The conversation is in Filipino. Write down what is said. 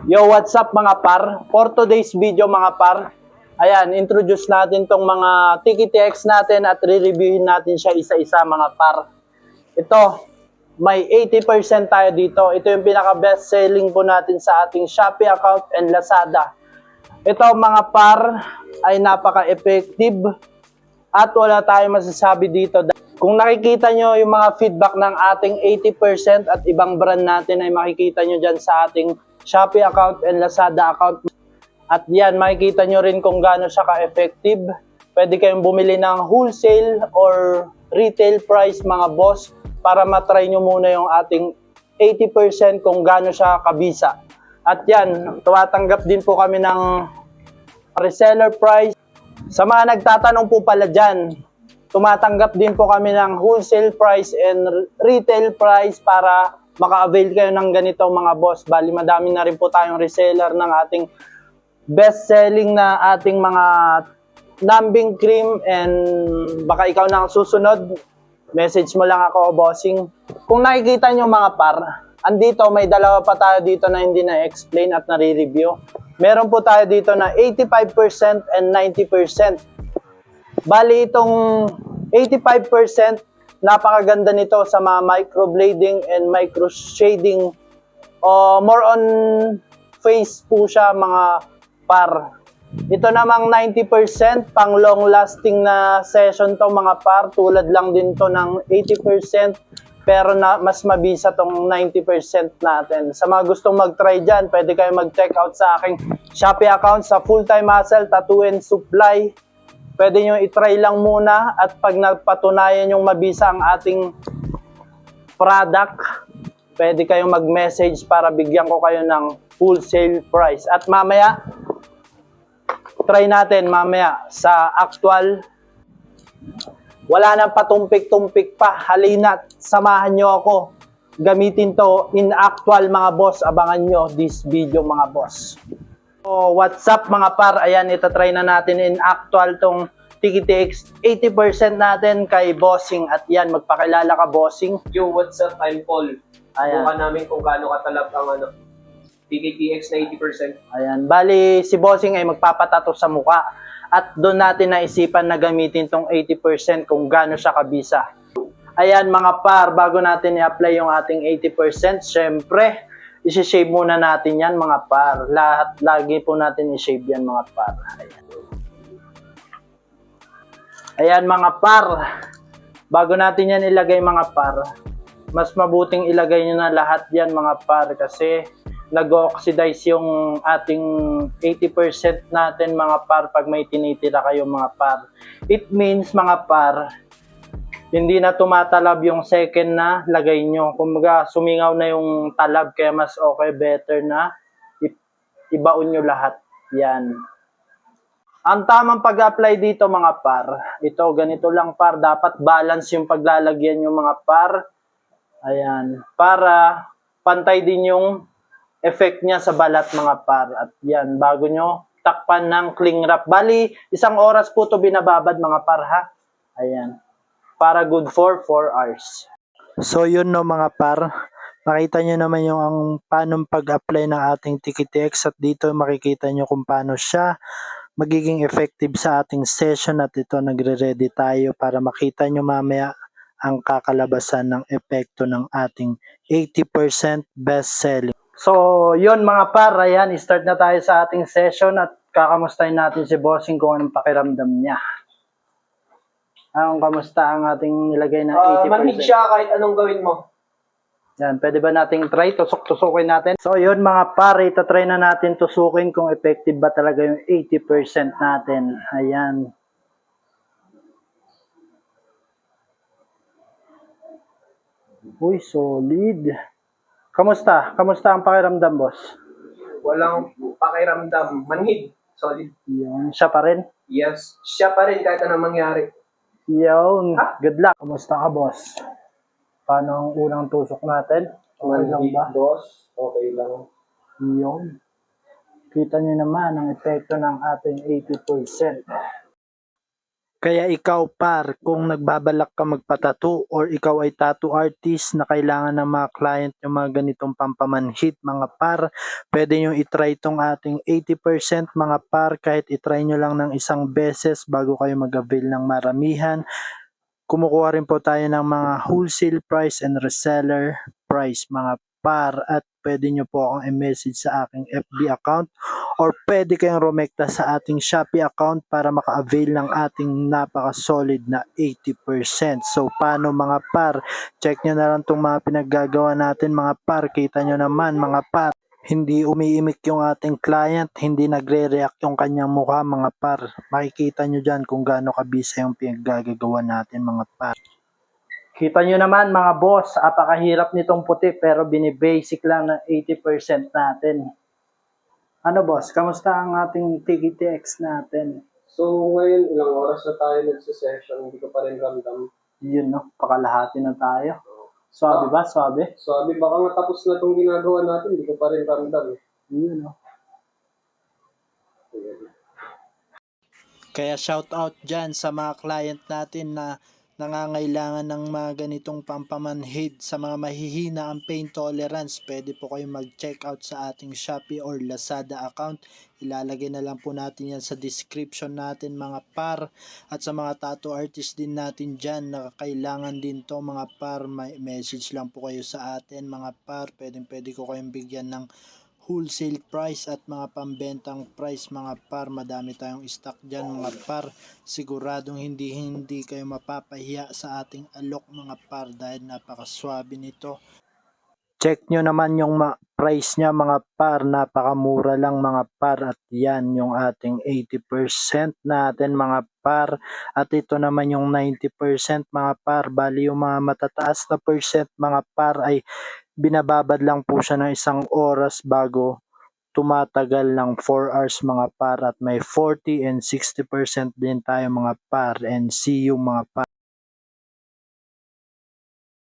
Yo, what's up mga par? For today's video mga par, ayan, introduce natin tong mga TKTX natin at re-reviewin natin siya isa-isa mga par. Ito, may 80% tayo dito. Ito yung pinaka-best selling po natin sa ating Shopee account and Lazada. Ito mga par ay napaka-effective at wala tayong masasabi dito. Kung nakikita nyo yung mga feedback ng ating 80% at ibang brand natin ay makikita nyo dyan sa ating Shopee account and Lazada account. At yan, makikita nyo rin kung gaano siya ka-effective. Pwede kayong bumili ng wholesale or retail price mga boss para matry nyo muna yung ating 80% kung gaano siya kabisa. At yan, tumatanggap din po kami ng reseller price. Sa mga nagtatanong po pala dyan, tumatanggap din po kami ng wholesale price and retail price para maka-avail kayo ng ganito mga boss. Bali, madami na rin po tayong reseller ng ating best-selling na ating mga numbing cream and baka ikaw na ang susunod, message mo lang ako, bossing. Kung nakikita nyo mga par, andito may dalawa pa tayo dito na hindi na-explain at nare-review. Meron po tayo dito na 85% and 90%. Bali, itong 85%, napakaganda nito sa mga microblading and micro shading. More on face po siya mga par. Ito namang 90% pang long lasting na session to mga par. Tulad lang din to ng 80% pero mas mabisa tong 90% natin. Sa mga gustong mag-try dyan, pwede kayo mag-check out sa aking Shopee account sa Full Time Hustle Tattoo and Supply. Pwede nyo i-try lang muna at pag nagpatunayan yung mabisa ang ating product, pwede kayong mag-message para bigyan ko kayo ng wholesale price. At mamaya, try natin mamaya sa actual. Wala nang patumpik-tumpik pa. Halina't samahan nyo ako. Gamitin to in actual mga boss. Abangan nyo this video mga boss. So, what's up mga par? Ayan, itatry na natin in actual tong TKTX 80% natin kay Bossing. At yan, magpakilala ka Bossing. Yo, what's up? I'm Paul. Ayan. Buka namin kung gaano katalab ang TKTX na 80%. Ayan, bali si Bossing ay magpapatato sa muka. At doon natin naisipan na gamitin tong 80% kung gaano siya kabisa. Ayan mga par, bago natin i-apply yung ating 80%, syempre, isi-shave muna natin yan mga par. Lagi po natin i-shave yan mga par. Ayan mga par. Bago natin yan ilagay mga par, mas mabuting ilagay nyo na lahat yan mga par kasi nag-oxidize yung ating 80% natin mga par pag may tinitira kayo mga par. It means mga par, hindi na tumatalab yung second na lagay nyo. Kumbaga, sumingaw na yung talab kaya mas okay, better na ibaon nyo lahat. Yan. Ang tamang pag-apply dito mga par, ito ganito lang par, dapat balance yung paglalagyan nyo mga par. Ayan. Para pantay din yung effect niya sa balat mga par. At yan, bago nyo takpan ng cling wrap. Bali, 1 oras po ito binababad mga par ha. Ayan. Para good for 4 hours. So yun no mga par, nakita nyo naman yung paano pag-apply ng ating TKTX at dito makikita nyo kung paano siya magiging effective sa ating session at ito nagre-ready tayo para makita nyo mamaya ang kakalabasan ng epekto ng ating 80% best selling. So yun mga par, ayan, start na tayo sa ating session at kakamustahin natin si Bossing kung anong pakiramdam niya. Anong kamusta ang ating nilagay na 80%? Manhid siya kahit anong gawin mo. Yan, pwede ba nating try? Tusok-tusukin natin. So yun mga pare, itatry na natin tusukin kung effective ba talaga yung 80% natin. Ayan. Uy, solid. Kamusta? Kamusta ang pakiramdam, boss? Walang pakiramdam. Manhid. Solid. Yun, siya pa rin? Yes. Siya pa rin kahit anong mangyari. Yun, good luck. Kamusta ka, boss? Paano ang unang tusok natin? Okay lang ba? Boss. Okay lang. Yun. Kita niyo naman ang epekto ng ating 80%. Kaya ikaw par, kung nagbabalak ka magpatato or ikaw ay tattoo artist na kailangan ng mga client yung mga ganitong pampamanhid mga par, pwede nyo itry itong ating 80% mga par, kahit itry nyo lang ng isang beses bago kayo mag-avail ng maramihan. Kumukuha rin po tayo ng mga wholesale price and reseller price mga par, at pwede nyo po akong i-message sa aking FB account or pwede kayong rumekta sa ating Shopee account para maka-avail ng ating napaka-solid na 80%. So paano mga par? Check nyo na lang itong mga pinaggagawa natin mga par. Kita nyo naman mga par, hindi umiimik yung ating client, hindi nagre-react yung kanyang mukha mga par. Makikita nyo dyan kung gaano kabisa yung pinaggagawa natin mga par. Kita nyo naman mga boss, apakahirap nitong puti pero binibasic lang ng 80% natin. Ano boss, kamusta ang ating TKTX natin? So, ngayon, ilang oras na tayo nagsisession, hindi ko pa rin ramdam. Yun no, pakalahati na tayo. Swabe ba? Swabe? Sabi, baka nga tapos na itong ginagawa natin, hindi ko pa rin ramdam. Yun no. Kaya shout out dyan sa mga client natin na nangangailangan ng mga ganitong pampamanhid. Sa mga mahihina ang pain tolerance, pwede po kayong mag-check out sa ating Shopee or Lazada account. Ilalagay na lang po natin yan sa description natin mga par. At sa mga tattoo artist din natin dyan na kailangan din to mga par, may message lang po kayo sa atin mga par. Pwede ko kayong bigyan ng wholesale price at mga pambentang price mga par. Madami tayong stock dyan mga par. Siguradong hindi kayo mapapahiya sa ating alok mga par dahil napakaswabe nito. Check nyo naman yung price niya mga par, napakamura lang mga par, at yan yung ating 80% natin mga par, at ito naman yung 90% mga par. Bali yung mga matataas na percent mga par ay binababad lang po siya ng isang oras bago tumatagal ng 4 hours mga par, at may 40 and 60% din tayo mga par, and see you mga par.